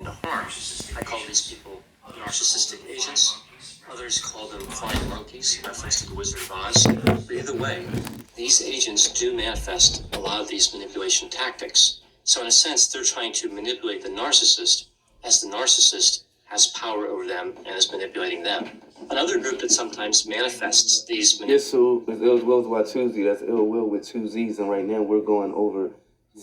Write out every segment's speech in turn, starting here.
to harm. I call these people narcissistic agents. Others call them flying monkeys, in reference to the Wizard of Oz. But either way, these agents do manifest a lot of these manipulation tactics. So in a sense, they're trying to manipulate the narcissist, as the narcissist has power over them and is manipulating them. Another group that sometimes manifests these Yes, so it's illzwillz by Tuesday. That's ill will with two Z's. And right now we're going over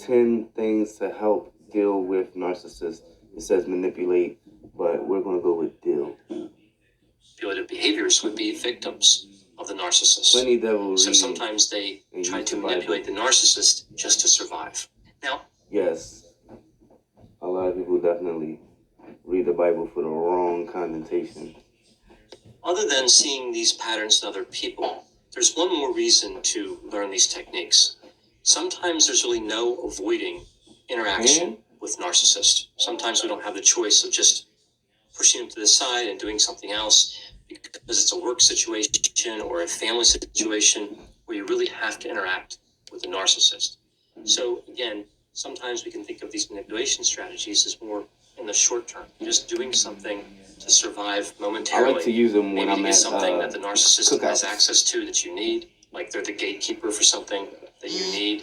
10 things to help deal with narcissists. It says manipulate, but we're going to go with deal. Manipulative behaviors would be victims of the narcissist. Plenty devil. So sometimes they try to manipulate the narcissist just to survive. Now, yes, a lot of people definitely read the Bible for the wrong connotation. Other than seeing these patterns in other people, there's one more reason to learn these techniques. Sometimes there's really no avoiding interaction with narcissists. Sometimes we don't have the choice of just pushing them to the side and doing something else because it's a work situation or a family situation where you really have to interact with the narcissist. So again, sometimes we can think of these manipulation strategies as more in the short term, just doing something to survive momentarily. I like to use them when Maybe I'm to get at something that the narcissist cookouts. has access to that you need, like they're the gatekeeper for something that you need,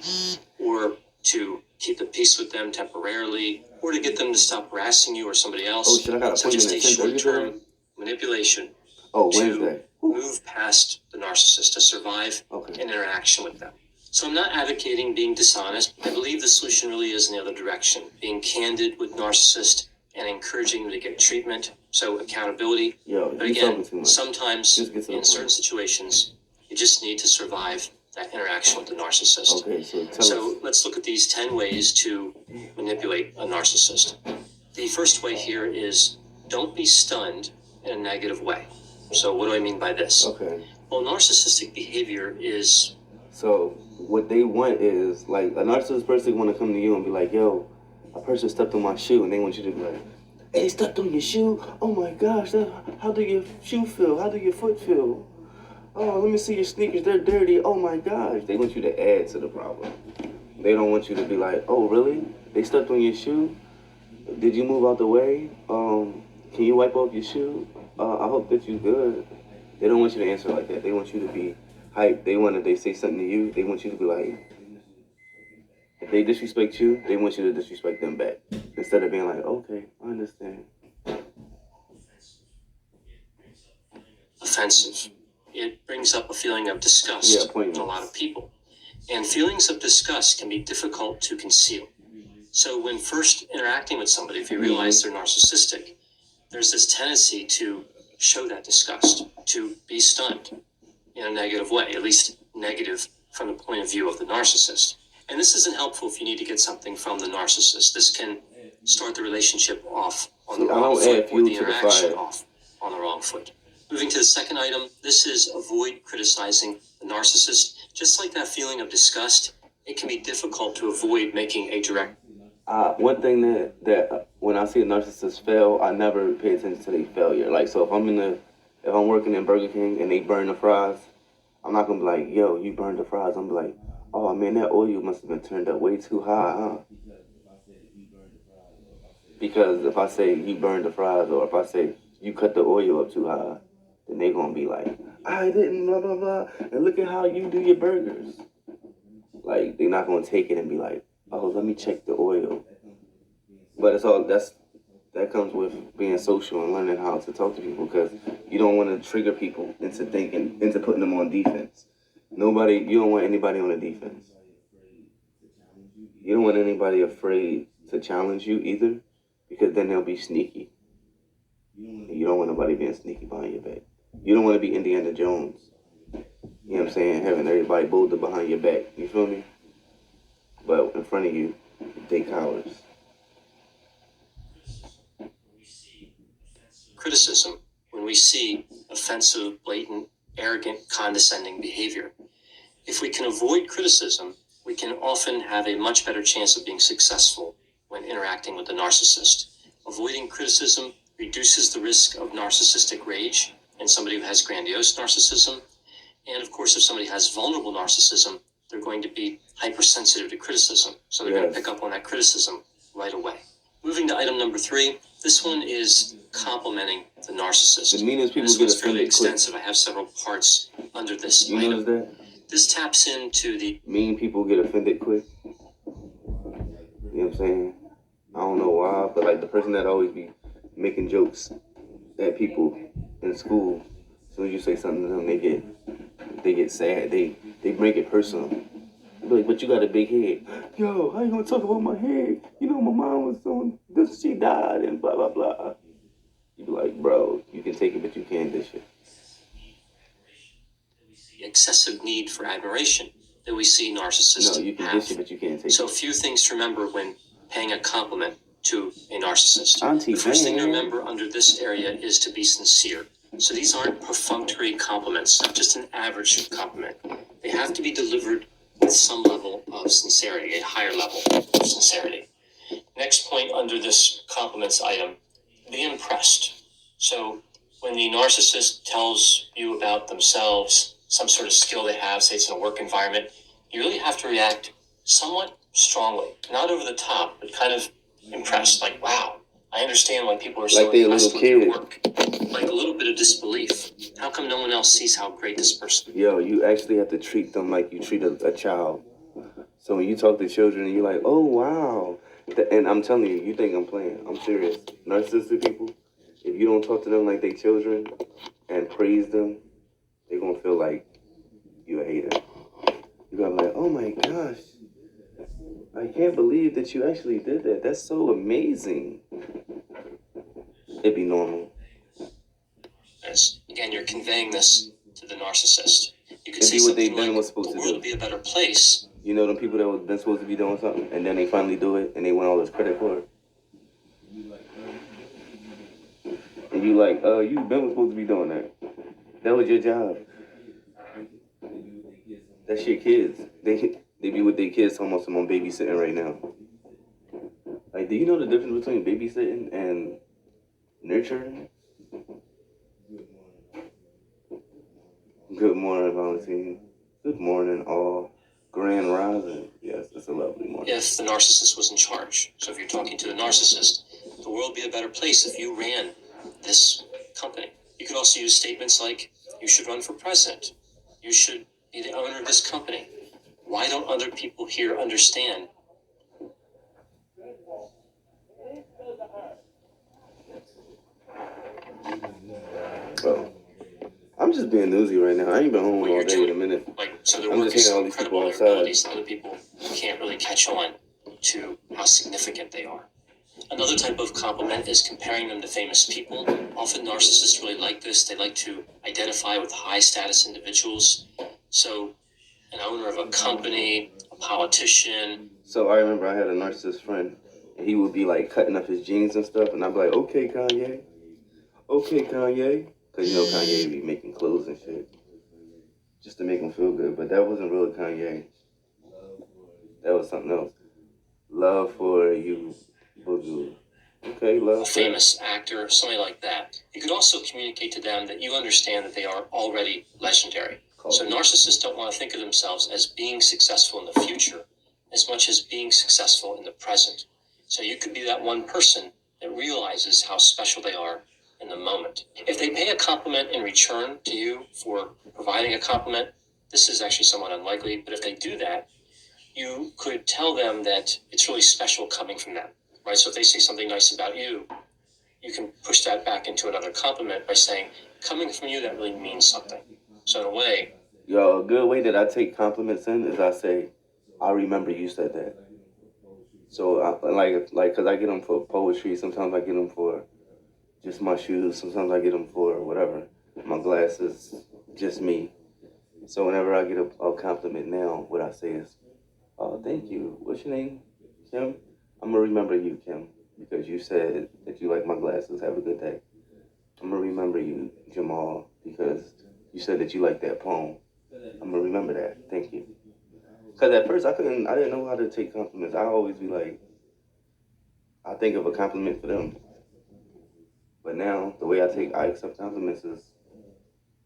or to keep the peace with them temporarily, or to get them to stop harassing you or somebody else. Oh shit, I got So an just a appointment at 10:30 short-term manipulation Wednesday. to move past the narcissist, to survive Okay. an interaction with them. So I'm not advocating being dishonest. I believe the solution really is in the other direction, being candid with narcissist and encouraging them to get treatment. So accountability. But again, sometimes in certain situations, you just need to survive that interaction with the narcissist. Okay, so tell us. Let's look at these 10 ways to manipulate a narcissist. The first way here is don't be stunned in a negative way. So what do I mean by this? Okay. Well, narcissistic behavior is... So what they want is, like, a narcissist person want to come to you and be like, yo, a person stepped on my shoe, and they want you to be like, hey, stepped on your shoe? Oh my gosh, how do your shoe feel? How do your foot feel? Oh, let me see your sneakers, they're dirty. Oh my gosh. They want you to add to the problem. They don't want you to be like, oh really? They stepped on your shoe? Did you move out the way? Can you wipe off your shoe? I hope that you're good. They don't want you to answer like that. They want you to be hype. They say something to you, they want you to be like, if they disrespect you, they want you to disrespect them back. Instead of being like, okay, I understand. Offensive. It brings up a feeling of disgust in a lot of people. And feelings of disgust can be difficult to conceal. So when first interacting with somebody, if you realize they're narcissistic, there's this tendency to show that disgust, to be stunned in a negative way, at least negative from the point of view of the narcissist. And this isn't helpful if you need to get something from the narcissist. This can start the relationship off on the wrong foot, or the interaction off on the wrong foot. Moving to the second item, this is avoid criticizing the narcissist. Just like that feeling of disgust, it can be difficult to avoid making a direct... One thing that when I see a narcissist fail, I never pay attention to their failure. Like, so if I'm working in Burger King and they burn the fries, I'm not gonna be like, yo, you burned the fries. I'm gonna be like, oh man, that oil must have been turned up way too high, huh? Because if I say you burned the fries, or if I say you cut the oil up too high, then they're gonna be like, I didn't, blah blah blah, and look at how you do your burgers. Like, they're not gonna take it and be like, oh, let me check the oil. But that comes with being social and learning how to talk to people, because you don't want to trigger people into putting them on defense. You don't want anybody on the defense. You don't want anybody afraid to challenge you either, because then they'll be sneaky. You don't want nobody being sneaky behind your back. You don't want to be Indiana Jones. You know what I'm saying? Having everybody boulder behind your back. You feel me? But in front of you, they cowards. Criticism, when we see offensive, blatant, arrogant, condescending behavior. If we can avoid criticism, we can often have a much better chance of being successful when interacting with the narcissist. Avoiding criticism reduces the risk of narcissistic rage in somebody who has grandiose narcissism. And of course, if somebody has vulnerable narcissism, they're going to be hypersensitive to criticism. So they're going to pick up on that criticism right away. Moving to item number 3, this one is complimenting the narcissist. The meanest people this get one's fairly offended extensive. I have several parts under this You item. notice that? This taps into the mean people get offended quick. You know what I'm saying? I don't know why, but like the person that always be making jokes at people in school, as soon as you say something to them, they get sad. They make it personal. They be like, but you got a big head. Yo, how you gonna talk about my head? You know my mom was on this, she died and blah blah blah. You be like, bro, you can take it, but you can't dish it. excessive need for admiration that we see narcissists No, you can have. dish it, but you can't take So it. a few things to remember when paying a compliment to a narcissist. Auntie The first thing to Van. remember under this area is to be sincere. So these aren't perfunctory compliments, just an average compliment. They have to be delivered with some level of sincerity, a higher level of sincerity. Next point under this compliments item, be impressed. So when the narcissist tells you about themselves, some sort of skill they have, say it's in a work environment, you really have to react somewhat strongly, not over the top, but kind of impressed, like, wow, I understand why people are so Like they a impressed little with your kid. work. Like a little bit of disbelief. How come no one else sees how great this person is? Yo, you actually have to treat them like you treat a child. So when you talk to children and you're like, oh, wow. And I'm telling you, you think I'm playing. I'm serious. Narcissistic people, if you don't talk to them like they children and praise them, they're going to feel like you're a hater. You're going to be like, oh my gosh, I can't believe that you actually did that. That's so amazing. It'd be normal. As, again, you're conveying this to the narcissist. You could It'd say be what they something been like, was supposed the to world do. would be a better place. You know them people that was been supposed to be doing something, and then they finally do it, and they want all this credit for it. And you like, you been supposed to be doing that. That was your job. That's your kids. They be with their kids talking about someone babysitting right now. Like, do you know the difference between babysitting and nurturing? Good morning, Valentine. Good morning, all. Grand rising. Yes, it's a lovely morning. If the narcissist was in charge. So if you're talking to the narcissist, the world would be a better place if you ran this company. You could also use statements like, you should run for president. You should be the owner of this company. Why don't other people here understand? Bro, I'm just being nosy right now. I ain't been home What all you're day doing. in a minute. Like, so their I'm work just is hearing so all these people incredible, their outside. abilities, other people can't really catch on to how significant they are. Another type of compliment is comparing them to famous people. Often narcissists really like this. They like to identify with high status individuals. So an owner of a company, a politician. So I remember I had a narcissist friend, and he would be like cutting up his jeans and stuff, and I'd be like, okay, Kanye. Okay, Kanye. Because you know Kanye be making clothes and shit. Just to make him feel good. But that wasn't really Kanye. That was something else. Love for you, Boogie. Okay, love A for famous actor, something like that. You could also communicate to them that you understand that they are already legendary. So narcissists don't want to think of themselves as being successful in the future as much as being successful in the present. So you could be that one person that realizes how special they are in the moment. If they pay a compliment in return to you for providing a compliment, this is actually somewhat unlikely, but if they do that, you could tell them that it's really special coming from them, right? So if they say something nice about you, you can push that back into another compliment by saying, coming from you, that really means something. So in a way, Yo, a good way that I take compliments in is I say, I remember you said that. So, cause I get them for poetry. Sometimes I get them for just my shoes. Sometimes I get them for whatever. My glasses, just me. So whenever I get a compliment now, what I say is, oh, thank you. What's your name? Kim? I'm gonna remember you, Kim, because you said that you like my glasses. Have a good day. I'm gonna remember you, Jamal, because you said that you like that poem. I'm gonna remember that. Thank you. Because at first I didn't know how to take compliments. I always be like, I think of a compliment for them. But now the way I accept compliments is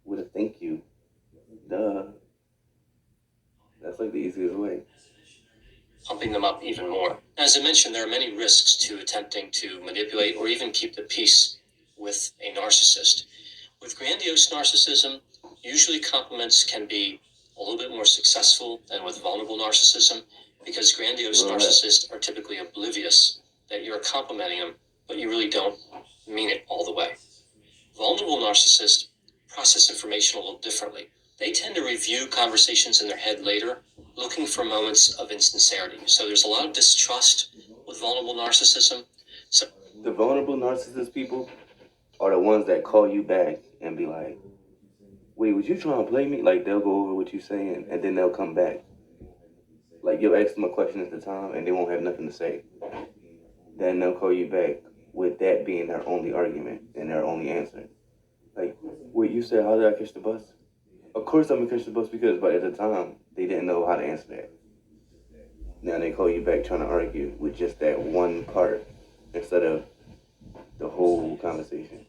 with a thank you. Duh. That's like the easiest way. pumping them up even more. As I mentioned, there are many risks to attempting to manipulate or even keep the peace with a narcissist. With grandiose narcissism, usually compliments can be a little bit more successful than with vulnerable narcissism, because grandiose narcissists are typically oblivious that you're complimenting them, but you really don't mean it all the way. Vulnerable narcissists process information a little differently. They tend to review conversations in their head later, looking for moments of insincerity. So there's a lot of distrust with vulnerable narcissism. So the vulnerable narcissist people are the ones that call you back and be like, wait, was you trying to play me? Like, they'll go over what you're saying, and then they'll come back. Like, you'll ask them a question at the time, and they won't have nothing to say. Then they'll call you back with that being their only argument and their only answer. Like, wait, you said, how did I catch the bus? Of course I'm going to catch the bus because, but at the time, they didn't know how to answer that. Now they call you back trying to argue with just that one part instead of the whole conversation.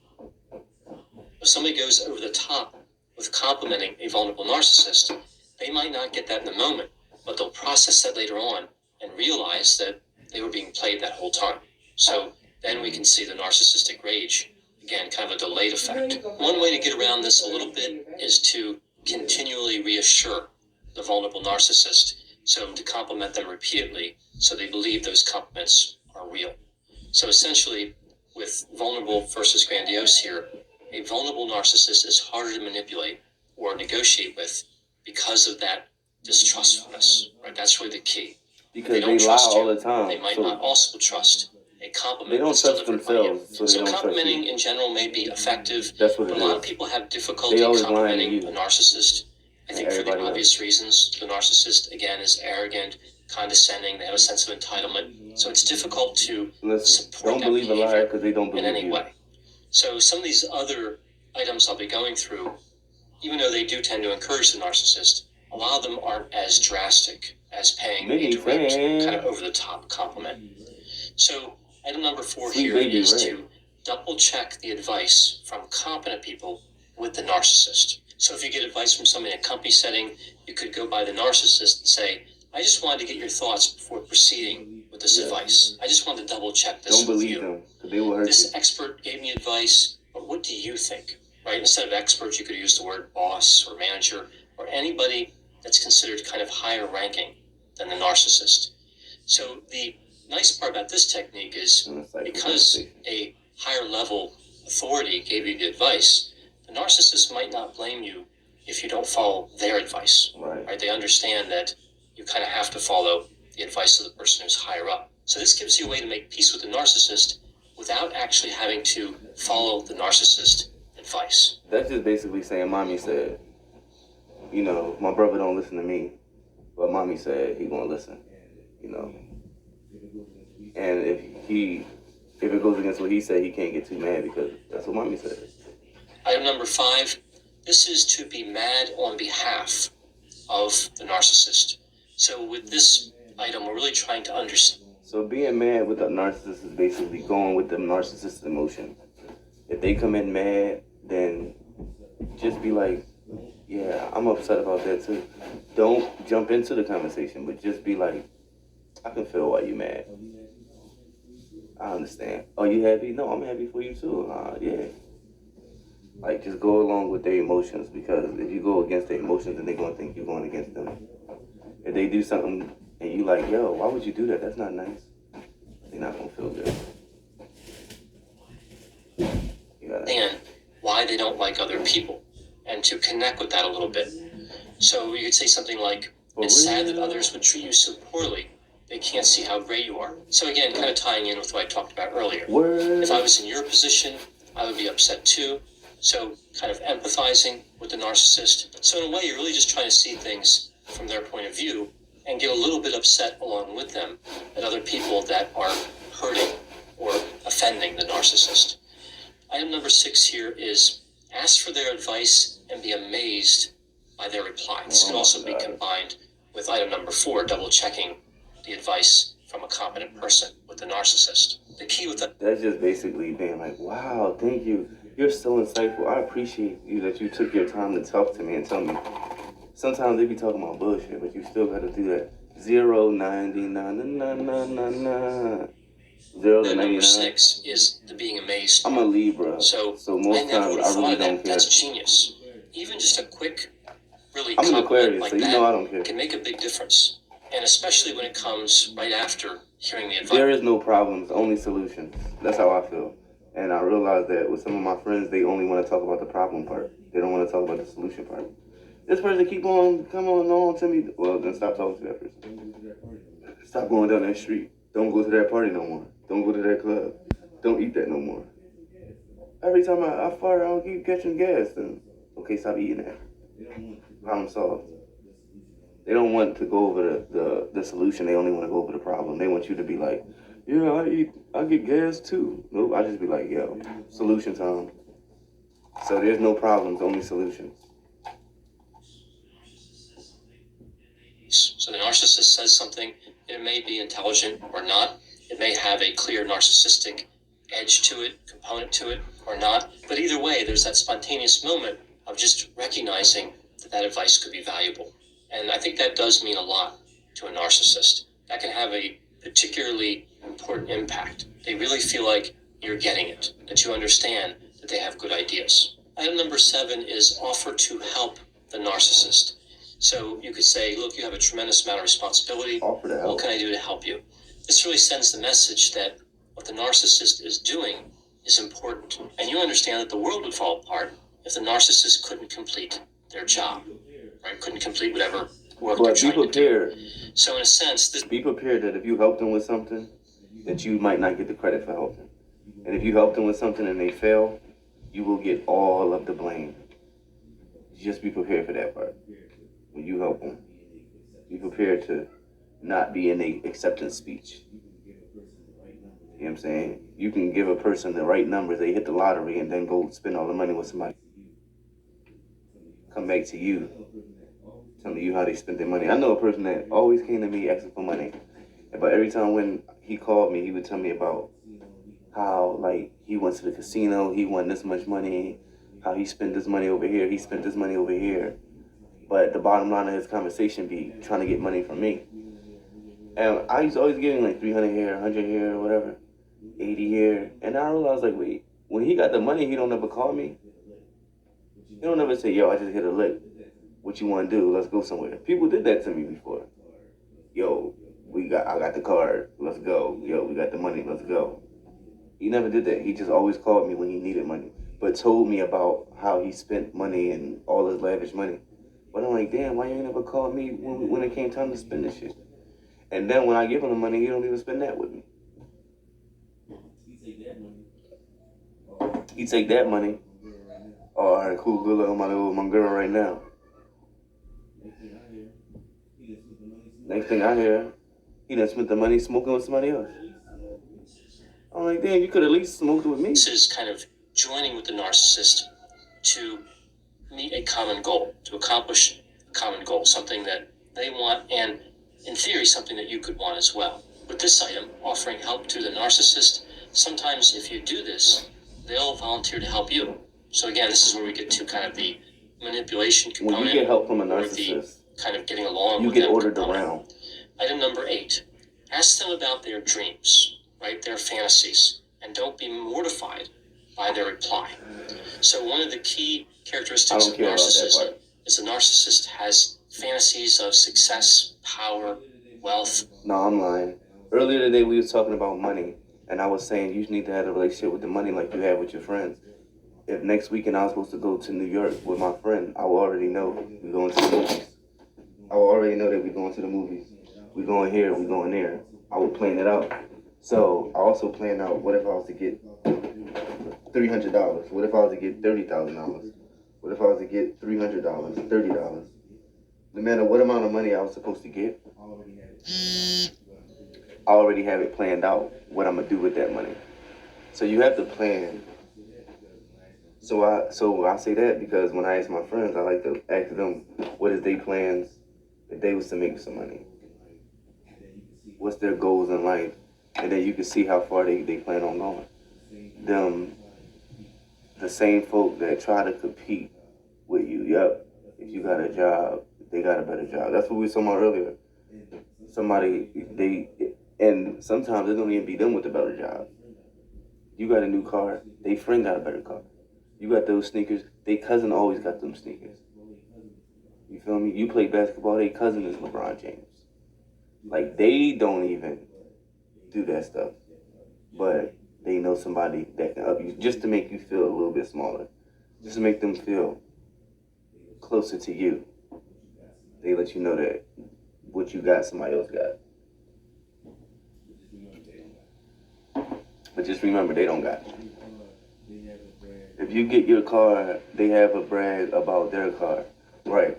If somebody goes over the top with complimenting a vulnerable narcissist, they might not get that in the moment, but they'll process that later on and realize that they were being played that whole time. So then we can see the narcissistic rage. Again, kind of a delayed effect. One way to get around this a little bit is to continually reassure the vulnerable narcissist, so to compliment them repeatedly so they believe those compliments are real. So essentially, with vulnerable versus grandiose here, a vulnerable narcissist is harder to manipulate or negotiate with because of that distrustfulness, right? That's really the key. Because they lie all the time. They might not also trust a compliment. They don't trust themselves, so complimenting in general may be effective, that's what but it a lot is. of people have difficulty complimenting a narcissist. I think for the obvious reasons. The narcissist, again, is arrogant, condescending, they have a sense of entitlement. So it's difficult to support that behavior in any way. So some of these other items I'll be going through, even though they do tend to encourage the narcissist, a lot of them aren't as drastic as paying a direct, kind of over-the-top compliment. So item number 4 here is to double-check the advice from competent people with the narcissist. So if you get advice from somebody in a company setting, you could go by the narcissist and say, I just wanted to get your thoughts before proceeding with this advice. I just wanted to double-check this with you. Don't believe them, they will hurt you. This expert gave me advice, but what do you think? Right? Instead of expert, you could use the word boss or manager or anybody that's considered kind of higher ranking than the narcissist. So the nice part about this technique is because a higher level authority gave you the advice, the narcissist might not blame you if you don't follow their advice. Right? They understand that you kind of have to follow the advice of the person who's higher up. So this gives you a way to make peace with the narcissist without actually having to follow the narcissist advice. That's just basically saying, mommy said, you know, my brother don't listen to me, but mommy said he gonna listen, you know. And if it goes against what he said, he can't get too mad because that's what mommy said. Item number 5, this is to be mad on behalf of the narcissist. So with this item, we're really trying to understand. So being mad with a narcissist is basically going with the narcissist's emotion. If they come in mad, then just be like, yeah, I'm upset about that too. Don't jump into the conversation, but just be like, I can feel why you mad. I understand. Oh, you happy? No, I'm happy for you too. Yeah. Like, just go along with their emotions, because if you go against their emotions, then they're going to think you're going against them. If they do something and you like, yo, why would you do that? That's not nice. They're not going to feel good. And why they don't like other people, and to connect with that a little bit. So you could say something like, it's sad that others would treat you so poorly. They can't see how great you are. So again, kind of tying in with what I talked about earlier. If I was in your position, I would be upset too. So kind of empathizing with the narcissist. So in a way, you're really just trying to see things from their point of view and get a little bit upset along with them at other people that are hurting or offending the narcissist. Item number 6 here is ask for their advice and be amazed by their reply. This can also be combined with item number 4, double checking the advice from a competent person with the narcissist. The key with that. That's just basically being like, wow, thank you. You're so insightful. I appreciate you that you took your time to talk to me and tell me. Sometimes they be talking about bullshit, but you still got to do that. 0, 99, 0 to The number 99. 6 is the being amazed. I'm a Libra, So most I never times would I have thought really of that. don't care. That's genius. Even just a quick, really I'm an compliment Aquarius, like so you that know I don't care. can make a big difference. And especially when it comes right after hearing the advice. There is no problems, only solutions. That's how I feel. And I realize that with some of my friends, they only want to talk about the problem part. They don't want to talk about the solution part. This person keep on, come on to me. Well, then stop talking to that person. Stop going down that street. Don't go to that party no more. Don't go to that club. Don't eat that no more. Every time I fart, I don't keep catching gas. Then, okay, stop eating that. Problem solved. They don't want to go over the solution. They only want to go over the problem. They want you to be like, yeah, I get gas too. Nope, I just be like, yo, solution time. So there's no problems, only solutions. So the narcissist says something, it may be intelligent or not. It may have a clear narcissistic edge to it, component to it, or not. But either way, there's that spontaneous moment of just recognizing that advice could be valuable. And I think that does mean a lot to a narcissist. That can have a particularly important impact. They really feel like you're getting it, that you understand that they have good ideas. Item number 7 is offer to help the narcissist. So you could say, look, you have a tremendous amount of responsibility. Offer to help. What can I do to help you? This really sends the message that what the narcissist is doing is important. And you understand that the world would fall apart if the narcissist couldn't complete their job, right? Couldn't complete whatever work they're trying to do. So in a sense, be prepared that if you help them with something, that you might not get the credit for helping. And if you help them with something and they fail, you will get all of the blame. Just be prepared for that part. When you help them, be prepared to not be in the acceptance speech. You know what I'm saying? You can give a person the right numbers, they hit the lottery, and then go spend all the money with somebody. Come back to you, telling you how they spent their money. I know a person that always came to me asking for money, but every time when he called me, he would tell me about how, like, he went to the casino, he won this much money, how he spent this money over here, he spent this money over here. But the bottom line of his conversation be trying to get money from me. And I used to always give him like 300 here, 100 here, or whatever, 80 here. And I realized, like, wait, when he got the money, he don't ever call me. He don't ever say, yo, I just hit a lick. What you want to do? Let's go somewhere. People did that to me before. Yo, I got the card. Let's go. Yo, we got the money. Let's go. He never did that. He just always called me when he needed money, but told me about how he spent money and all his lavish money. But I'm like, damn, why you ain't never called me when it came time to spend this shit? And then when I give him the money, he don't even spend that with me. He take that money. Oh, all right, cool, good luck on my girl right now. Next thing I hear, he done spent the money smoking with somebody else. I'm like, damn, you could at least smoked with me. This is kind of joining with the narcissist to meet a common goal, to accomplish a common goal, something that they want, and in theory, something that you could want as well. With this item, offering help to the narcissist, sometimes if you do this, they'll volunteer to help you. So again, this is where we get to kind of the manipulation component. When you get help from a narcissist, kind of getting along you with get them ordered component. around. Item number 8, ask them about their dreams, right? Their fantasies, and don't be mortified by their reply. So one of the key characteristics of narcissism is the narcissist has fantasies of success, power, wealth. No, I'm lying. Earlier today we was talking about money, and I was saying you need to have a relationship with the money like you have with your friends. If next weekend I was supposed to go to New York with my friend, I will already know we're going to the movies. I will already know that we're going to the movies. We're going here, we're going there. I will plan it out. So I also plan out, what if I was to get $300? What if I was to get $30,000? What if I was to get $300, $30? No matter what amount of money I was supposed to get, I already have it planned out what I'm gonna do with that money. So you have to plan. So I say that because when I ask my friends, I like to ask them what is their plans if they was to make some money. What's their goals in life? And then you can see how far they plan on going. The same folk that try to compete with you, yep, if you got a job, they got a better job. That's what we were talking about earlier. and sometimes it don't even be them with the better job. You got a new car, they friend got a better car. You got those sneakers, they cousin always got them sneakers. You feel me? You play basketball, they cousin is LeBron James. Like, they don't even do that stuff. But they know somebody that can up you just to make you feel a little bit smaller. Just to make them feel closer to you. They let you know that what you got, somebody else got. But just remember, they don't got it. If you get your car, they have a brag about their car. Right.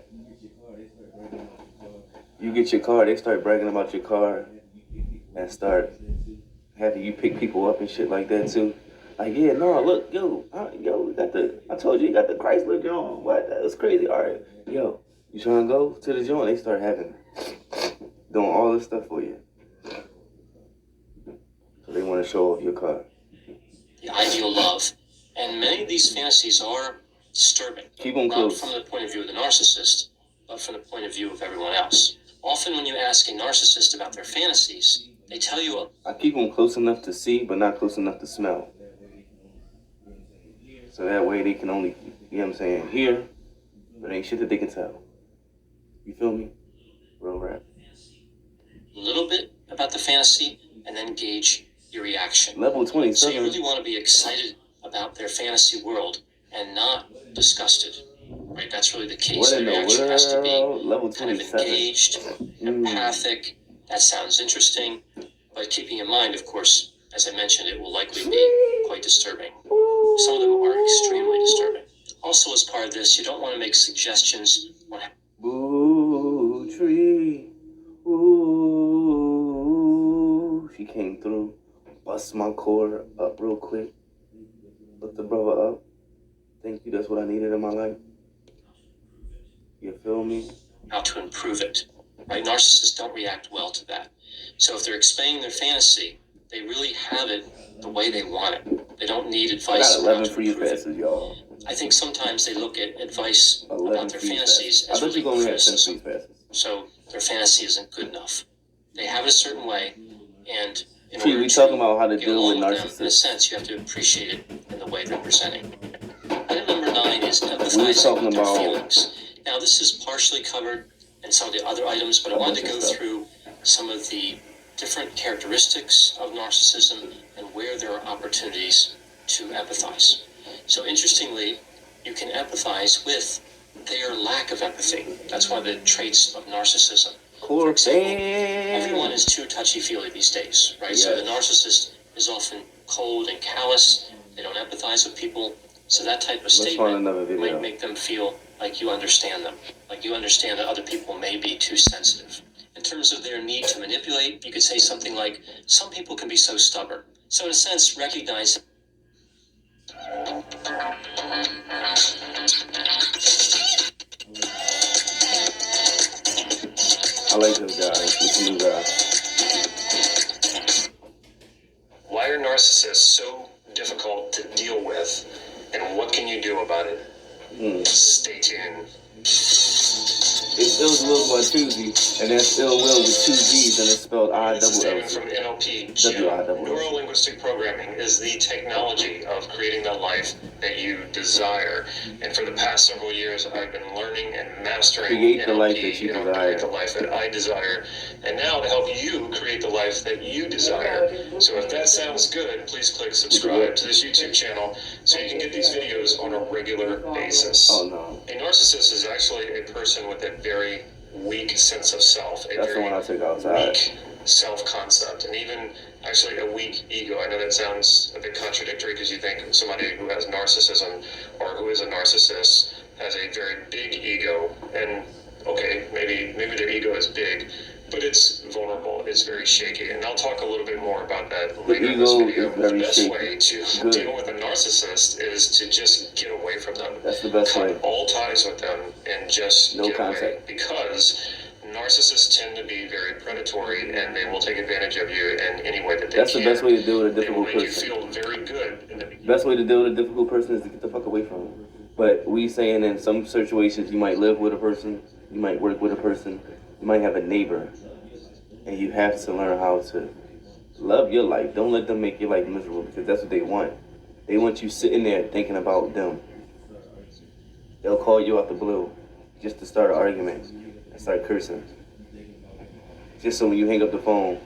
You get your car, they start bragging about your car and start having you pick people up and shit like that too. Like, yeah, no, look, we got I told you, you got the Chrysler joint. What? That was crazy. All right, yo, you trying to go to the joint? They start doing all this stuff for you. So they want to show off your car. The ideal love. And many of these fantasies are disturbing. Keep them close. Not from the point of view of the narcissist, but from the point of view of everyone else. Often when you ask a narcissist about their fantasies, they tell you I keep them close enough to see, but not close enough to smell. So that way they can only, you know what I'm saying, hear, but ain't shit that they can tell. You feel me? Real rap. A little bit about the fantasy, and then gauge your reaction. Level 27. So you really want to be excited about their fantasy world and not disgusted. Right? That's really the key. What So in the the reaction has to be Level kind of 27. engaged, empathic. That sounds interesting. But keeping in mind, of course, as I mentioned, it will likely be quite disturbing. Some of them are extremely disturbing. Also, as part of this, you don't want to make suggestions on Boo tree, ooh, she came through, bust my core up real quick, lift the brother up. Thank you, that's what I needed in my life. You feel me? how to improve it. Right? Narcissists don't react well to that. So if they're explaining their fantasy, they really have it the way they want it. They don't need advice. I got 11 free passes, y'all. I think sometimes they look at advice about their fantasies as I bet really you gonna have 10 criticism. free passes. So their fantasy isn't good enough. They have it a certain way, and in See, order we talking about how to get deal with along them, in a narcissists. sense, you have to appreciate it in the way they're presenting. Item number 9 is We were empathizing talking with their about feelings. Now, this is partially covered in some of the other items, but I wanted to go through some of the different characteristics of narcissism and where there are opportunities to empathize. So interestingly, you can empathize with their lack of empathy. That's one of the traits of narcissism. For example, everyone is too touchy-feely these days, right? Yes. So the narcissist is often cold and callous. They don't empathize with people. So that type of statement might make them feel like you understand them, like you understand that other people may be too sensitive. In terms of their need to manipulate, you could say something like, some people can be so stubborn. So in a sense, recognize I like this guy. This new guy. why are narcissists so difficult to deal with, and what can you do about it? Stay tuned. It's illzwillz by Tuesday, and that's illwillz with 2 Z's, and it's spelled I-double-L-Z. From NLP. W-I-double-L-Z. Neuro-linguistic programming is the technology of creating the life that you desire. And for the past several years, I've been learning and mastering Create the NLP, life that you desire. Create the life that I desire. And now to help you create the life that you desire. So if that sounds good, please click subscribe to this YouTube channel so you can get these videos on a regular basis. Oh, no. A narcissist is actually a person with a very weak sense of self. That's the one I took outside. Weak self-concept, and even actually a weak ego. I know that sounds a bit contradictory because you think somebody who has narcissism or who is a narcissist has a very big ego, and okay, maybe their ego is big, but it's vulnerable, it's very shaky, and I'll talk a little bit more about that later in this video. The best way to deal with a narcissist is to just get away from them. That's the best way. Cut all ties with them and just get away, because narcissists tend to be very predatory, and they will take advantage of you in any way that they can. That's the best way to deal with a difficult person. They will make you feel very good in the beginning. Best way to deal with a difficult person is to get the fuck away from them. But we saying in some situations you might live with a person, you might work with a person, you might have a neighbor And you have to learn how to love your life. Don't let them make your life miserable, because that's what they want. They want you sitting there thinking about them. They'll call you out the blue just to start an argument and start cursing. Just so when you hang up the phone,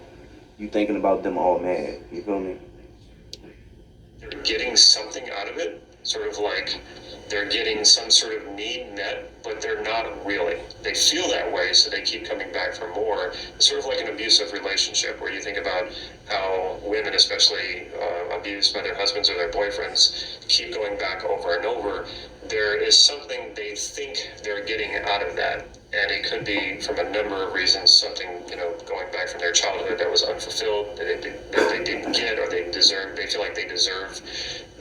you thinking about them all mad. You feel me? They're getting something out of it, sort of like they're getting some sort of need met, but they're not really. They feel that way, so they keep coming back for more. It's sort of like an abusive relationship, where you think about how women, especially abused by their husbands or their boyfriends, keep going back over and over. There is something they think they're getting out of that. And it could be from a number of reasons, something, going back from their childhood that was unfulfilled, that they didn't get, or they feel like they deserve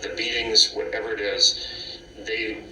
the beatings, whatever it is. They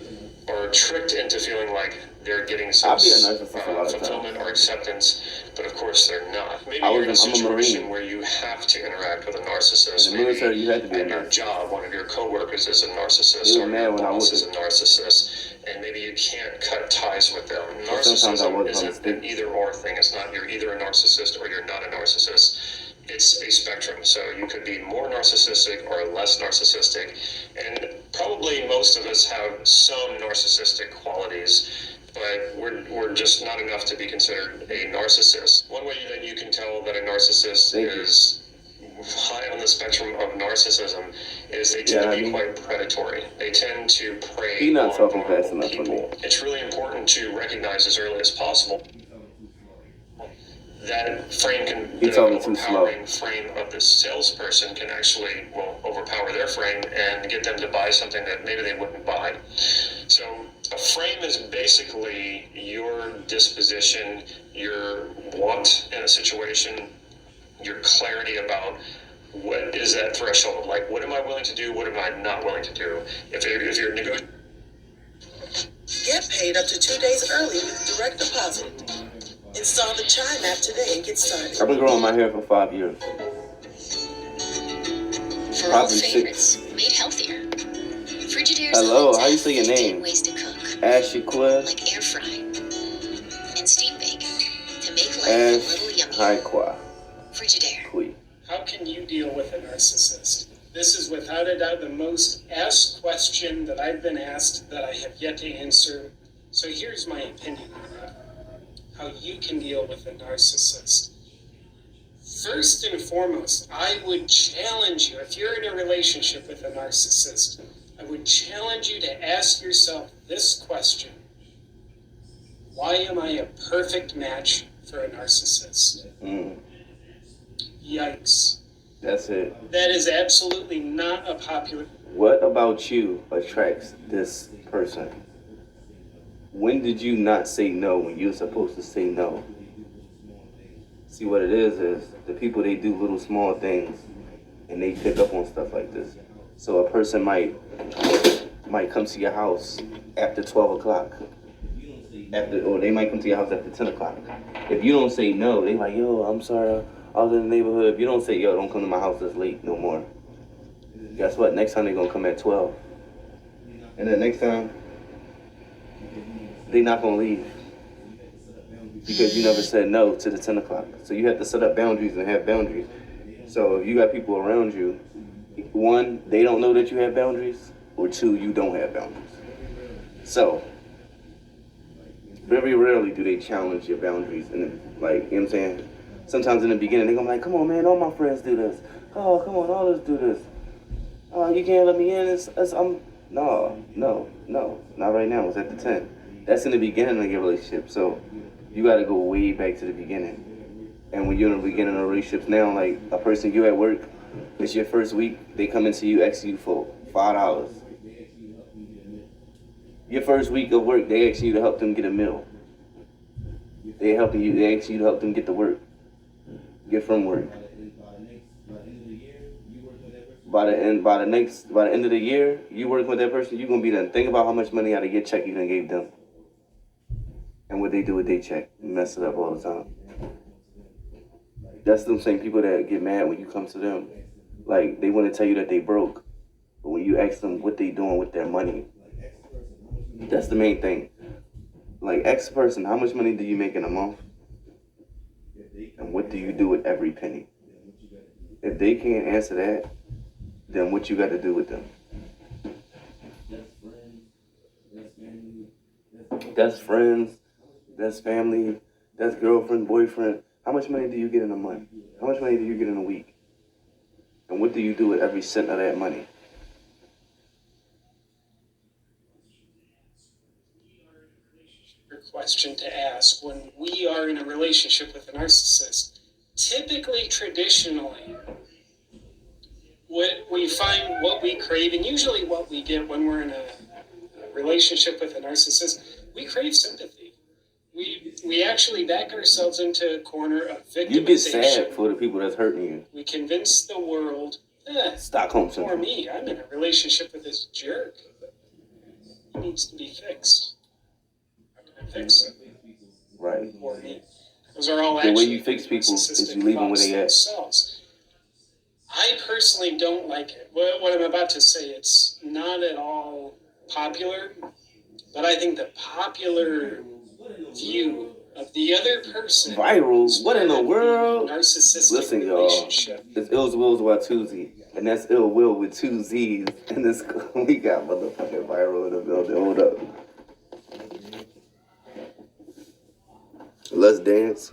are tricked into feeling like they're getting some fulfillment or acceptance, but of course they're not. Maybe you're in a situation where you have to interact with a narcissist. Military, you have to be at your job, one of your coworkers is a narcissist, or your boss is a narcissist, and maybe you can't cut ties with them. Narcissism isn't an either-or thing. It's not you're either a narcissist or you're not a narcissist. It's a spectrum, so you could be more narcissistic or less narcissistic, and probably most of us have some narcissistic qualities, but we're just not enough to be considered a narcissist. One way that you can tell that a narcissist is high on the spectrum of narcissism is they tend to be quite predatory. They tend to prey on vulnerable people. It's really important to recognize as early as possible that frame the overpowering frame of the salesperson can actually overpower their frame and get them to buy something that maybe they wouldn't buy. So a frame is basically your disposition, your want in a situation, your clarity about what is that threshold. Like, what am I willing to do? What am I not willing to do? If you're negotiating. Get paid up to 2 days early with direct deposit. Install the Chime app today and get started. I've been growing my hair for 5 years. For Probably old favorites 6. made healthier. Frigidaire's Hello, how you say your name? Ways to cook. Ashikwa. Like air fry and steam bake to make life a little yummier. Ashikwa. Frigidaire. How can you deal with a narcissist? This is without a doubt the most asked question that I've been asked that I have yet to answer. So here's my opinion on that. How you can deal with a narcissist. First and foremost, I would challenge you, if you're in a relationship with a narcissist, I would challenge you to ask yourself this question. Why am I a perfect match for a narcissist? Yikes. That's it. That is absolutely not a popular... What about you attracts this person? When did you not say no when you were supposed to say no? See, what it is the people, they do little small things and they pick up on stuff like this. So a person might come to your house after 12 o'clock. Or they might come to your house after 10 o'clock. If you don't say no, they like, yo, I'm sorry, I was in the neighborhood. If you don't say, yo, don't come to my house this late no more. Guess what? Next time they're going to come at 12. And then next time, they're not going to leave. Because you never said no to the 10 o'clock. So you have to set up boundaries and have boundaries. So if you got people around you, one, they don't know that you have boundaries, or two, you don't have boundaries. So, very rarely do they challenge your boundaries. And like, you know what I'm saying? Sometimes in the beginning, they're going to be like, come on, man, all my friends do this. Oh, come on, all of us do this. Oh, you can't let me in. No, not right now. It's at the 10. That's in the beginning of your relationship. So you got to go way back to the beginning. And when you're in the beginning of relationships now, like a person you at work, it's your first week, they come into you, asking you for $5. Your first week of work, they ask you to help them get a meal. They ask you to help them get to work. Get from work. By the end of the year, you working with that person, you're gonna be done. Think about how much money out of your check you done gave them. And what they do with their check. You mess it up all the time. That's them same people that get mad when you come to them. Like, they want to tell you that they broke. But when you ask them what they doing with their money, that's the main thing. Like, ask a person, how much money do you make in a month? And and what do you do with every penny? If they can't answer that, then what you got to do with them? That's friends, that's family, that's girlfriend, boyfriend. How much money do you get in a month? How much money do you get in a week? And what do you do with every cent of that money? Question to ask when we are in a relationship with a narcissist. Typically, traditionally, what we find, what we crave, and usually what we get when we're in a relationship with a narcissist, we crave sympathy. We actually back ourselves into a corner of victimization. You get sad for the people that's hurting you. We convince the world, Stockholm for syndrome. me, I'm in a relationship with this jerk. He needs to be fixed. How can I fix him? Right. For me. Those are all The way you fix people is narcissistic you leave them where thoughts they at. themselves. I personally don't like it. What I'm about to say, it's not at all popular, but I think the popular view of the other person Viral? What in the world? Narcissistic Listen, y'all. relationship. It's illzwillz with 2 Z's. And that's ill will with 2 Z's. And this we got motherfucking viral in the building. Hold up. Let's dance.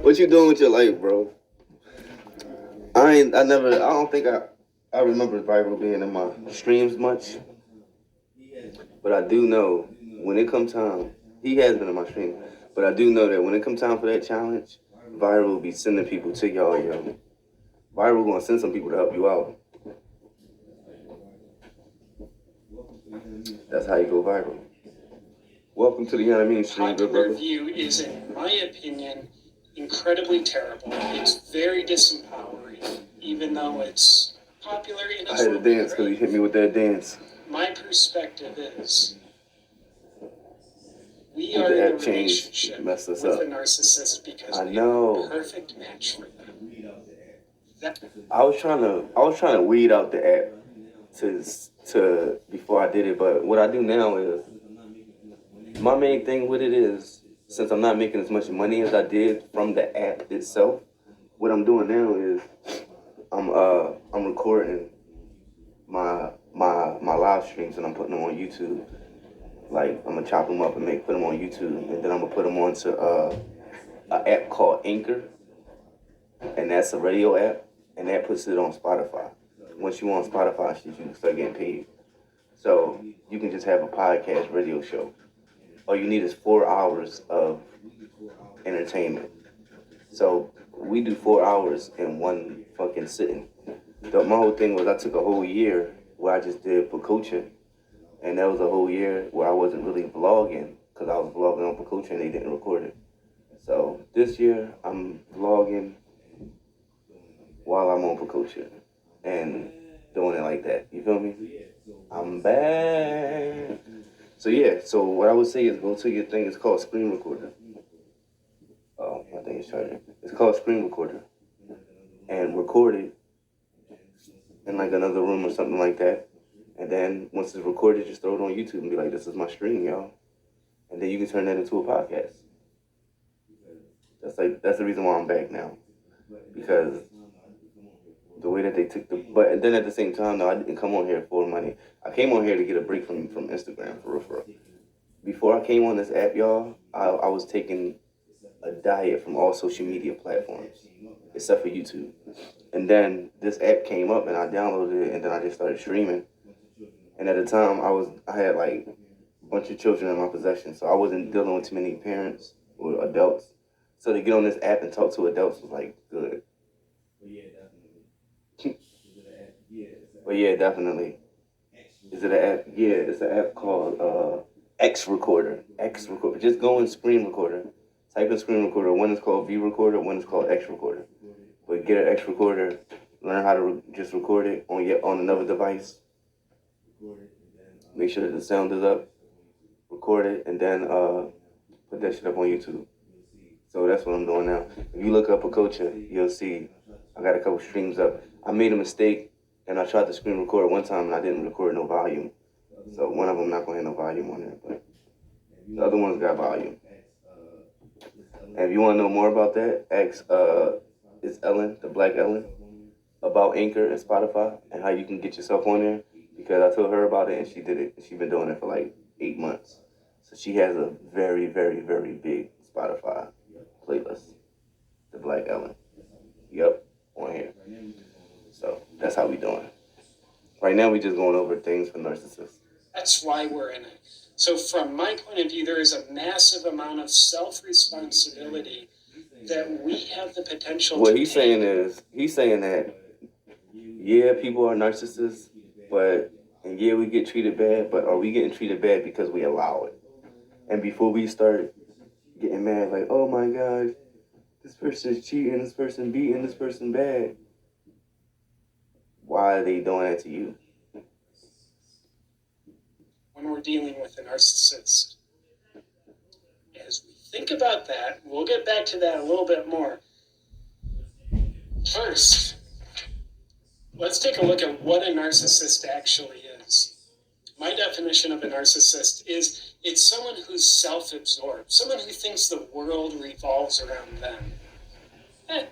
What you doing with your life, bro? I don't think I remember viral being in my streams much. But I do know when it comes time, he has been in my stream, but I do know that when it comes time for that challenge, viral will be sending people to y'all, yo. Viral gonna send some people to help you out. That's how you go viral. Welcome to the Yanamine stream, good Popular brother. view is, in my opinion, incredibly terrible. It's very disempowering, even though it's popular in its I had to own dance because he right. hit me with that dance. My perspective is we With are the in a app change, relationship messed us with up. a narcissist because I we know. are a perfect match for them. I was trying to weed out the app to before I did it, but what I do now is my main thing with it is, since I'm not making as much money as I did from the app itself, what I'm doing now is I'm recording my live streams and I'm putting them on YouTube. Like I'm gonna chop them up and put them on YouTube, and then I'm gonna put them onto an app called Anchor, and that's a radio app, and that puts it on Spotify. Once you on Spotify, you can start getting paid. So you can just have a podcast radio show. All you need is 4 hours of entertainment. So we do 4 hours in one fucking sitting. My whole thing was I took a whole year where I just did Pococha, and that was a whole year where I wasn't really vlogging because I was vlogging on Pococha and they didn't record it. So this year I'm vlogging while I'm on Pococha and doing it like that. You feel me? I'm back. So yeah, so what I would say is go to your thing. It's called Screen Recorder. Oh, my thing is charging. It's called Screen Recorder. And record it in like another room or something like that. And then once it's recorded, just throw it on YouTube and be like, this is my stream, y'all. And then you can turn that into a podcast. That's the reason why I'm back now. Because the way that they took but then at the same time, though, I didn't come on here for money. I came on here to get a break from Instagram, for real. Before I came on this app, y'all, I was taking a diet from all social media platforms, except for YouTube. And then this app came up and I downloaded it and then I just started streaming. And at the time, I had like a bunch of children in my possession, so I wasn't dealing with too many parents or adults. So to get on this app and talk to adults was like good. But yeah, definitely. Is it an app? Yeah, it's an app called X Recorder. X Recorder. Just go in Screen Recorder. Type in Screen Recorder. One is called V Recorder. One is called X Recorder. But get an X Recorder. Learn how to just record it on another device. Make sure that the sound is up. Record it and then put that shit up on YouTube. So that's what I'm doing now. If you look up Pococha, you'll see I got a couple streams up. I made a mistake and I tried to screen record one time and I didn't record no volume. So one of them not gonna have no volume on there, but the other one's got volume. And if you want to know more about that, ask it's Ellen, the Black Ellen, about Anchor and Spotify and how you can get yourself on there. Because I told her about it and she did it. She's been doing it for like 8 months. So she has a very, very, very big Spotify playlist. The Black Ellen. Yep, on here. So that's how we doing. Right now we just going over things for narcissists. That's why we're in it. So from my point of view, there is a massive amount of self-responsibility that we have the potential What to he's take. saying is, he's saying that, yeah, people are narcissists, but, and yeah, we get treated bad, but are we getting treated bad because we allow it? And before we start getting mad, like, oh my gosh, this person is cheating, this person beating, this person bad, why are they doing that to you? When we're dealing with a narcissist. As we think about that, we'll get back to that a little bit more. First, let's take a look at what a narcissist actually is. My definition of a narcissist is it's someone who's self-absorbed, someone who thinks the world revolves around them.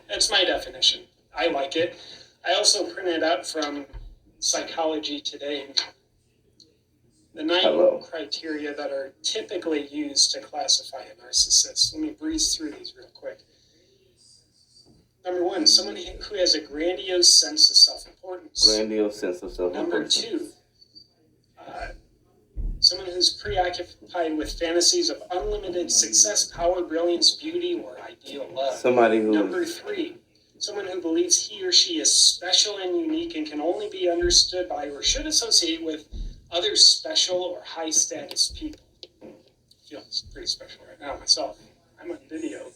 That's my definition. I like it. I also printed out from Psychology Today the 9 criteria that are typically used to classify a narcissist. Let me breeze through these real quick. Number 1, someone who has a grandiose sense of self-importance. Grandiose sense of self-importance. Number 2, someone who's preoccupied with fantasies of unlimited success, power, brilliance, beauty, or ideal love. Somebody who Number 3, someone who believes he or she is special and unique and can only be understood by or should associate with other special or high-status people. I feel pretty special right now myself. I'm on video.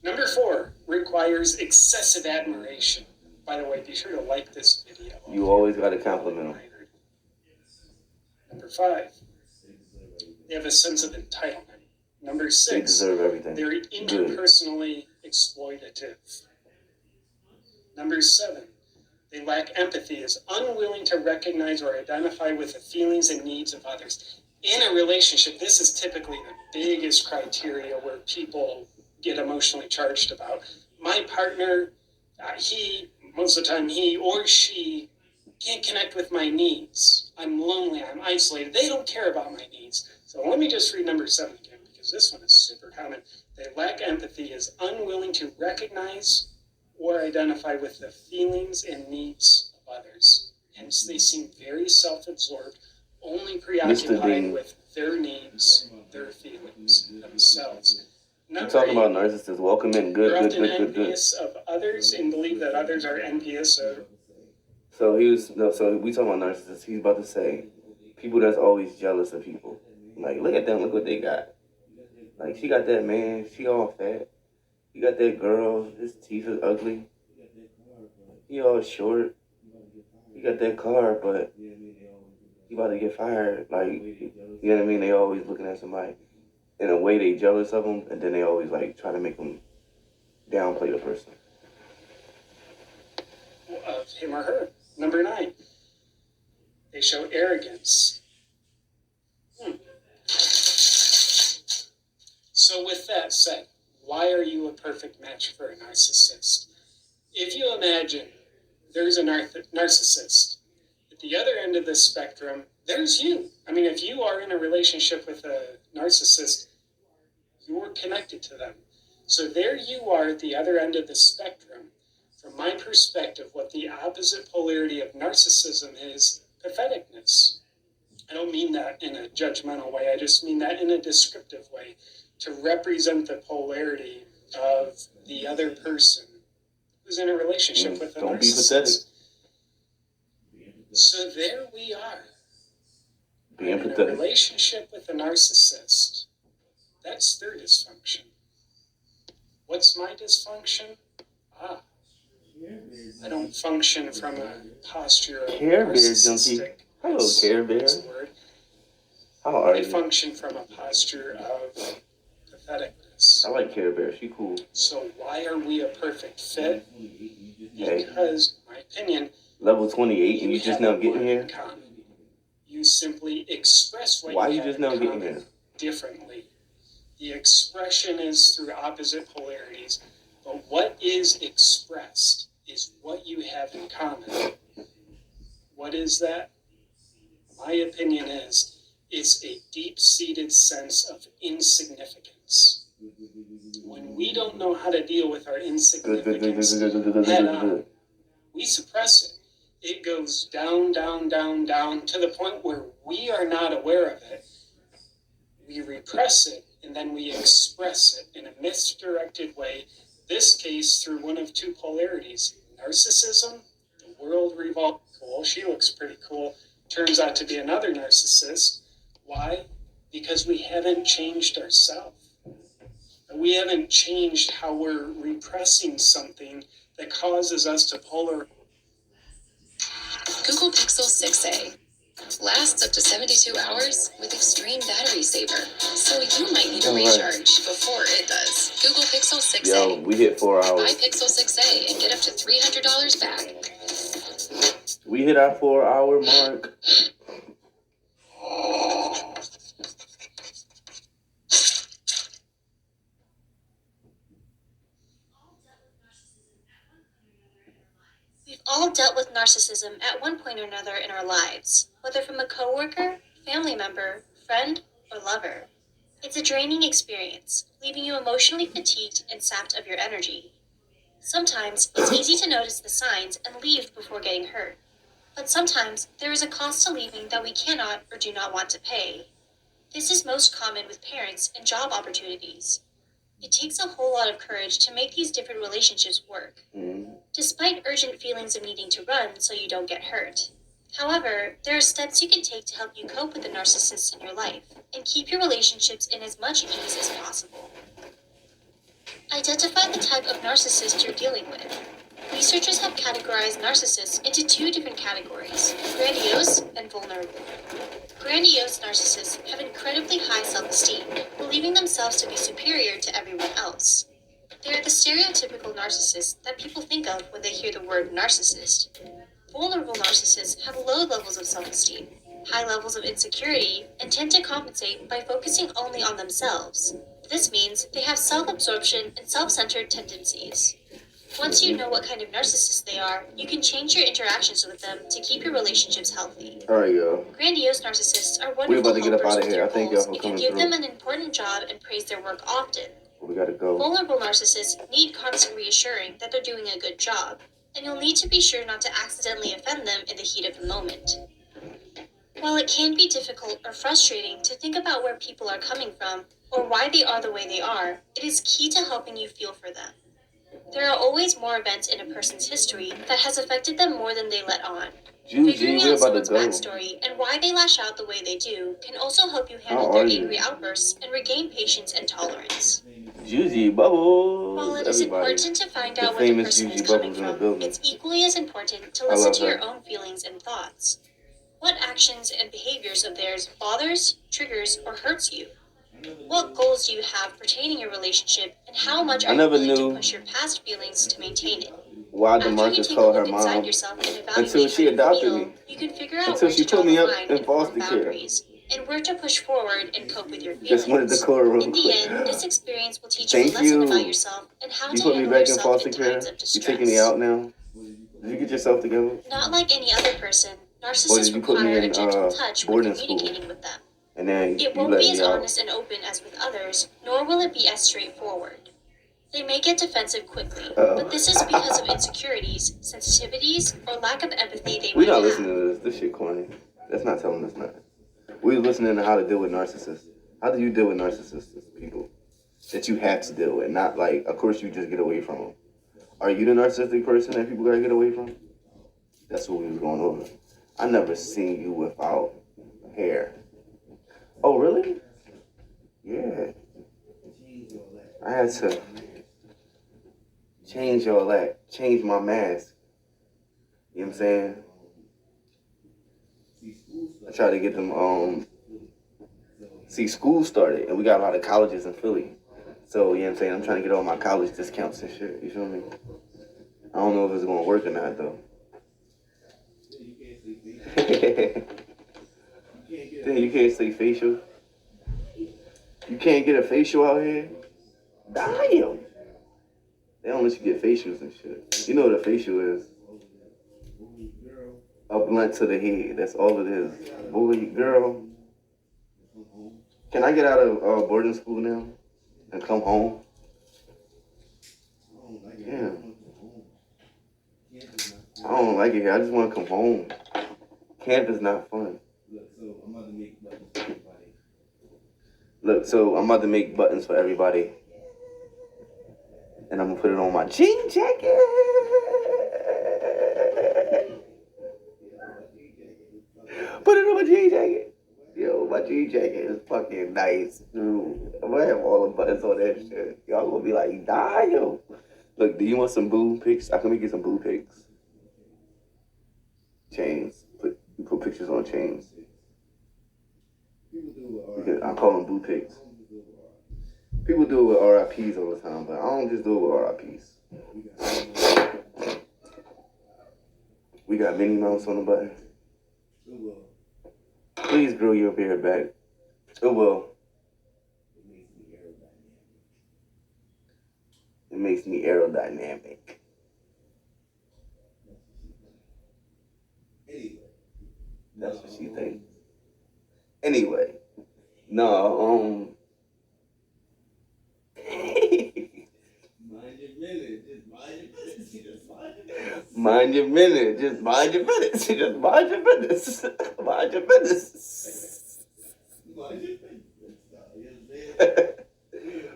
Number 4, requires excessive admiration. By the way, be sure to like this video. You always got to compliment them. Number 5, they have a sense of entitlement. Number 6, they deserve everything. They're interpersonally exploitative. Number 7, they lack empathy, is unwilling to recognize or identify with the feelings and needs of others. In a relationship, this is typically the biggest criteria where people get emotionally charged about. My partner, most of the time, he or she can't connect with my needs. I'm lonely, I'm isolated. They don't care about my needs. So let me just read number 7 again, because this one is super common. They lack empathy, is unwilling to recognize or identify with the feelings and needs of others. Hence, they seem very self-absorbed, only preoccupied with their needs, their feelings, themselves. We're talking about narcissists. Welcome in. Good. They're often envious of others and believe that others are envious of. So we talking about narcissists. He's about to say people that's always jealous of people. Like, look at them. Look what they got. Like, she got that man. She all fat. You got that girl, his teeth is ugly. He all short. You got that car, but he about to get fired. Like, you know what I mean? They always looking at somebody. In a way, they jealous of them, and then they always, like, try to make them downplay the person. Of him or her. Number 9, they show arrogance. So with that said, why are you a perfect match for a narcissist? If you imagine there's a narcissist, at the other end of the spectrum, there's you. I mean, if you are in a relationship with a narcissist, you're connected to them. So there you are at the other end of the spectrum. From my perspective, what the opposite polarity of narcissism is patheticness. I don't mean that in a judgmental way. I just mean that in a descriptive way, to represent the polarity of the other person who's in a relationship with a narcissist. Don't be pathetic. So there we are. Being in pathetic. a relationship with a narcissist. That's their dysfunction. What's my dysfunction? I don't function from a posture of Care Bear junkie. Hello, Care Bear. How are you? I function from a posture of patheticness. I like Care Bear. She cool. So why are we a perfect fit? Because, in my opinion, level 28, and you just now getting here? You You simply express what Why you you have just in now getting common here? differently. The expression is through opposite polarities, but what is expressed is what you have in common. What is that? My opinion is it's a deep-seated sense of insignificance. When we don't know how to deal with our insignificance head on, we suppress it. It goes down, down, down, down to the point where we are not aware of it. We repress it, and then we express it in a misdirected way, this case through one of two polarities. Narcissism, the world revolves, cool, she looks pretty cool, turns out to be another narcissist. Why? Because we haven't changed ourselves. We haven't changed how we're repressing something that causes us to polarize. Google Pixel 6a lasts up to 72 hours with extreme battery saver, so you might need a recharge before it does. Google Pixel 6a. Yo, we hit 4 hours. Buy Pixel 6a and get up to $300 back. We hit our 4-hour mark. We've all dealt with narcissism at one point or another in our lives, whether from a coworker, family member, friend, or lover. It's a draining experience, leaving you emotionally fatigued and sapped of your energy. Sometimes it's easy to notice the signs and leave before getting hurt. But sometimes there is a cost to leaving that we cannot or do not want to pay. This is most common with parents and job opportunities. It takes a whole lot of courage to make these different relationships work, despite urgent feelings of needing to run so you don't get hurt. However, there are steps you can take to help you cope with the narcissists in your life and keep your relationships in as much ease as possible. Identify the type of narcissist you're dealing with. Researchers have categorized narcissists into two different categories, grandiose and vulnerable. Grandiose narcissists have incredibly high self-esteem, believing themselves to be superior to everyone else. They are the stereotypical narcissists that people think of when they hear the word narcissist. Vulnerable narcissists have low levels of self-esteem, high levels of insecurity, and tend to compensate by focusing only on themselves. This means they have self-absorption and self-centered tendencies. Once you know what kind of narcissist they are, you can change your interactions with them to keep your relationships healthy. Alright, yo. Grandiose narcissists are We're about wonderful to get up helpers out of with here. your I thank goals y'all for if you coming give through. them an important job and praise their work often. We gotta go. Vulnerable narcissists need constant reassuring that they're doing a good job, and you'll need to be sure not to accidentally offend them in the heat of the moment. While it can be difficult or frustrating to think about where people are coming from or why they are the way they are, it is key to helping you feel for them. There are always more events in a person's history that has affected them more than they let on. Figuring we're out about someone's to go. backstory and why they lash out the way they do can also help you handle their angry outbursts and regain patience and tolerance. Juicy Bubbles. While it is Everybody. important to find The out where the famous person is Juicy coming Bubbles in the from, building. it's equally as important to I listen love to your her. own feelings and thoughts. What actions and behaviors of theirs bothers, triggers, or hurts you? What goals do you have pertaining your relationship, and how much are you never willing knew to push your past feelings to maintain it? Why After you DeMarcus take a called her look inside mom yourself and until evaluate she how you adopted feel, me. you can figure out Until where she to draw put me the up line in and form foster care. boundaries, and where to push forward and cope with your Just wanted feelings. to call her real In the quick. end, this experience will teach Thank you a lesson you. about yourself and how You to put me handle back in yourself foster in care. times of You distress. taking me out now? Did you get yourself together? Not like any other person, Or narcissists did you put me require a in gentle touch when boarding school? communicating with them. And then It you won't let be me as out. honest and open as with others, nor will it be as straightforward. They may get defensive quickly, but this is because of insecurities, sensitivities, or lack of empathy they We're might not have. listening to this. This shit corny. That's not telling us nothing. We're listening to how to deal with narcissists. How do you deal with narcissists, people that you have to deal with? Not like, of course, you just get away from them. Are you the narcissistic person that people gotta get away from? That's what we was going over. I never seen you without hair. Oh, really? Yeah. I had to change all that. Change my mask. You know what I'm saying? I tried to get them, see, school started, and we got a lot of colleges in Philly. So, you know what I'm saying? I'm trying to get all my college discounts and shit. You feel me? I don't know if it's going to work or not, though. Then you can't say facial. You can't get a facial out here. Damn. They don't let you get facials and shit. You know what a facial is? A blunt to the head. That's all it is. Boy, girl. Can I get out of boarding school now and come home? Yeah. I don't like it here. I just want to come home. Camp is not fun. Look, so I'm about to make buttons for everybody. And I'm going to put it on my jean jacket. Put it on my jean jacket. Yo, my jean jacket is fucking nice, dude. I'm going to have all the buttons on that shit. Y'all going to be like, die, yo. Look, do you want some boo pics? I can make you some boo pics. Chains. Put pictures on chains. I call them boo pics. People do it with RIPs all the time, but I don't just do it with RIPs. We got Minnie Mouse on the button. Please grow your beard back. It will. It makes me aerodynamic. That's what she thinks. Anyway, no, mind your minute. Just mind your business. Just mind your business. Mind your business.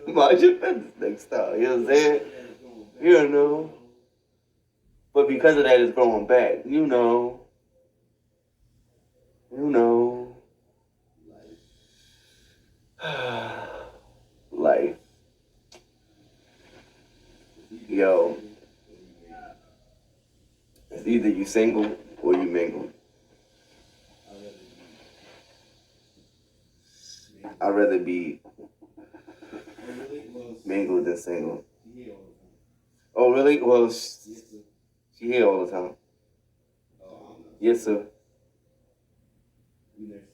Mind your business next time. You know what I'm saying? You know. But because of that, it's growing back. You know. Life. Yo. It's either you single or you mingle. I'd rather be mingled than single. Oh, really? Well, she here all the time. Yes, sir.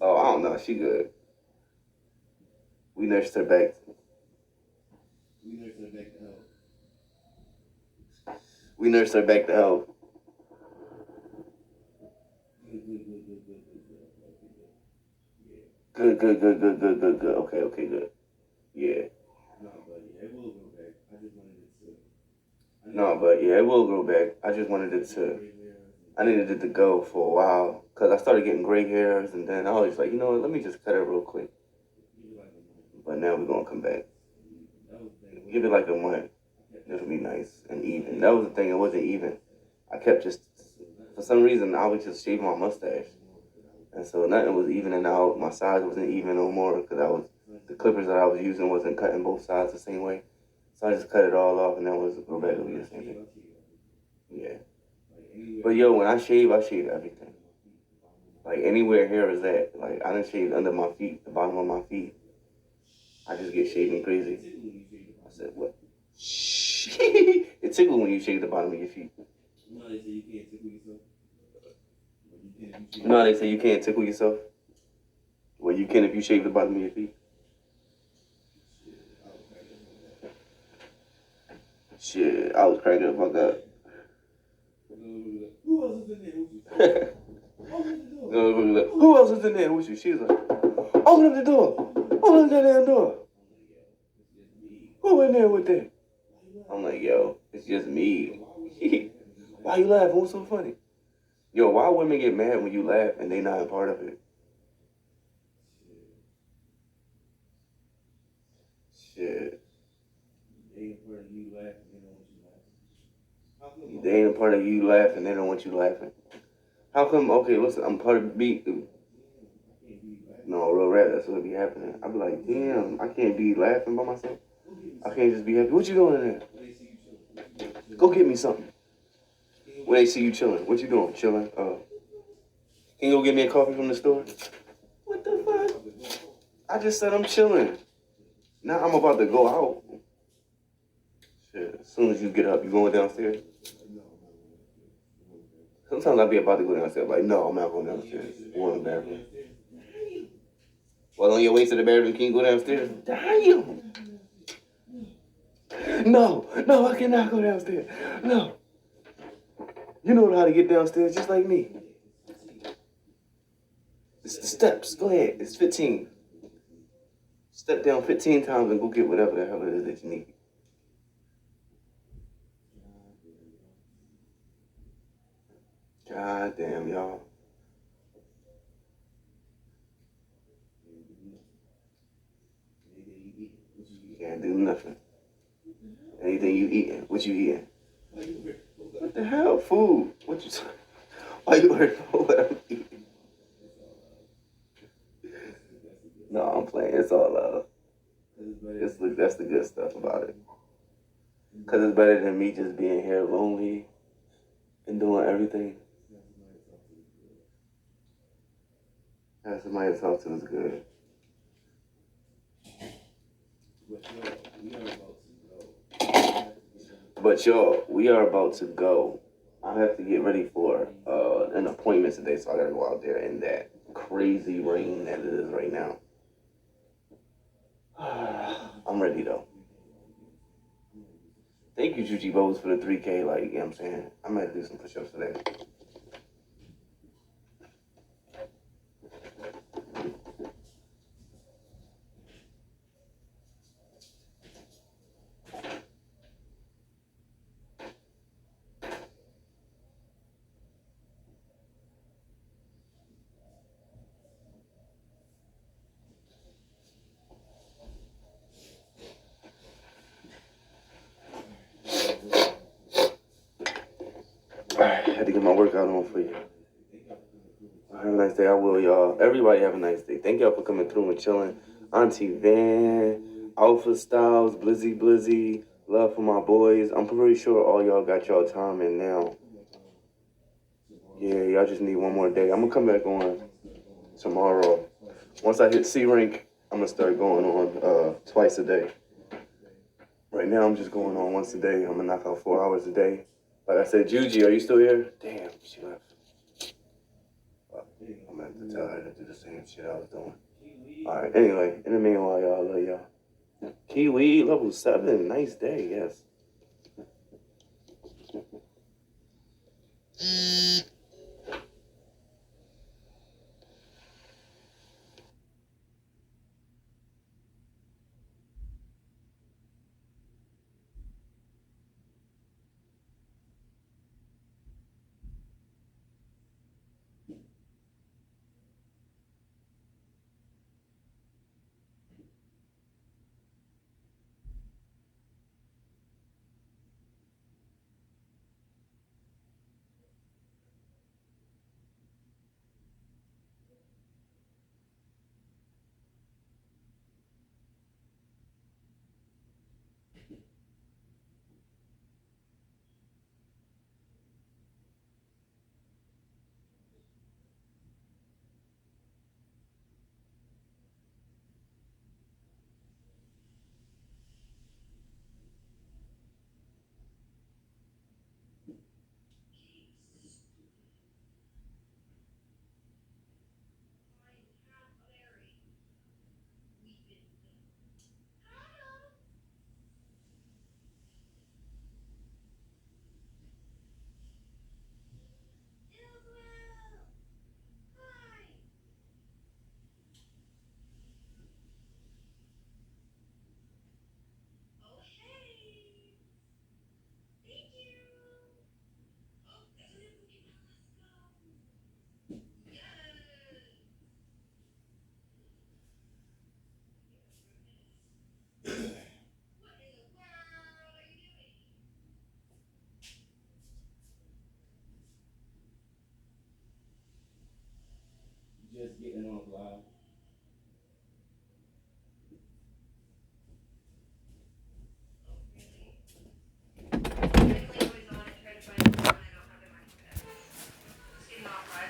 Oh, I don't know. She good. We nursed her back. We nursed her back to health. Good. Okay, good. Yeah. No, but yeah, it will grow back. I just wanted it to. I needed it to go for a while because I started getting gray hairs, and then I was like, you know what? Let me just cut it real quick. But now we're gonna come back. Give it like a month. It'll be nice and even. That was the thing. It wasn't even. I kept just, for some reason, I would just shave my mustache, and so nothing was evening out. My sides wasn't even no more because the clippers that I was using wasn't cutting both sides the same way. So I just cut it all off, and then was go back to be the same thing. Yeah. But yo, when I shave everything. Like anywhere hair is at. Like I done shaved under my feet, the bottom of my feet. I just get shaving crazy. I said, what? Shh. It tickles when you shave the bottom of your feet. No, they say you can't tickle yourself. No, they say you can't tickle yourself. Well, you can if you shave the bottom of your feet. Shit, I was cracking up. My God. Who else is in there with you? Who else is in there with you? She was like, open up the door. Open up that damn door. Who in there with that? I'm like, yo, it's just me. Why you laughing? What's so funny? Yo, why women get mad when you laugh and they not a part of it? Shit. They ain't a part of you laughing, they don't want you laughing. They ain't a part of you laughing, they don't want you laughing. How come, okay, listen, I'm part of the beat. No, real rap, that's what be happening. I be like, damn, I can't be laughing by myself. I can't just be happy. What you doing in there? Go get me something. When they see you chilling, what you doing? Chilling? Can you go get me a coffee from the store? What the fuck? I just said I'm chilling. Now I'm about to go out. Shit, as soon as you get up, you going downstairs? Sometimes I be about to go downstairs. Like, no, I'm not going downstairs. Going to the bathroom. Well, on your way to the bedroom, can you go downstairs? Damn. No, I cannot go downstairs. No. You know how to get downstairs just like me. It's the steps. Go ahead. It's 15. Step down 15 times and go get whatever the hell it is that you need. God damn, y'all. You can't do nothing. Anything you eating? What you eating? What the hell? Food. What you? Why you worried about what I'm eating? No, I'm playing. It's all love. That's the good stuff about it. Cause it's better than me just being here lonely and doing everything. Having somebody to talk to is good. But y'all, we are about to go. I have to get ready for an appointment today, so I gotta go out there in that crazy rain that it is right now. I'm ready though. Thank you, Juji Bose, for the 3K. Like, you know what I'm saying? I'm gonna do some push-ups today. Alright, had to get my workout on for you. Have a nice day. I will, y'all. Everybody have a nice day. Thank y'all for coming through and chilling. Auntie Van, Alpha Styles, Blizzy, love for my boys. I'm pretty sure all y'all got y'all time in now. Yeah, y'all just need one more day. I'm gonna come back on tomorrow. Once I hit C rank, I'm gonna start going on twice a day. Right now, I'm just going on once a day. I'm gonna knock out 4 hours a day. Like I said, Juji, are you still here? Damn, she left. I'm gonna have to tell her to do the same shit I was doing. Alright, anyway, in the meanwhile, y'all, I love y'all. Kiwi, level 7, nice day, yes.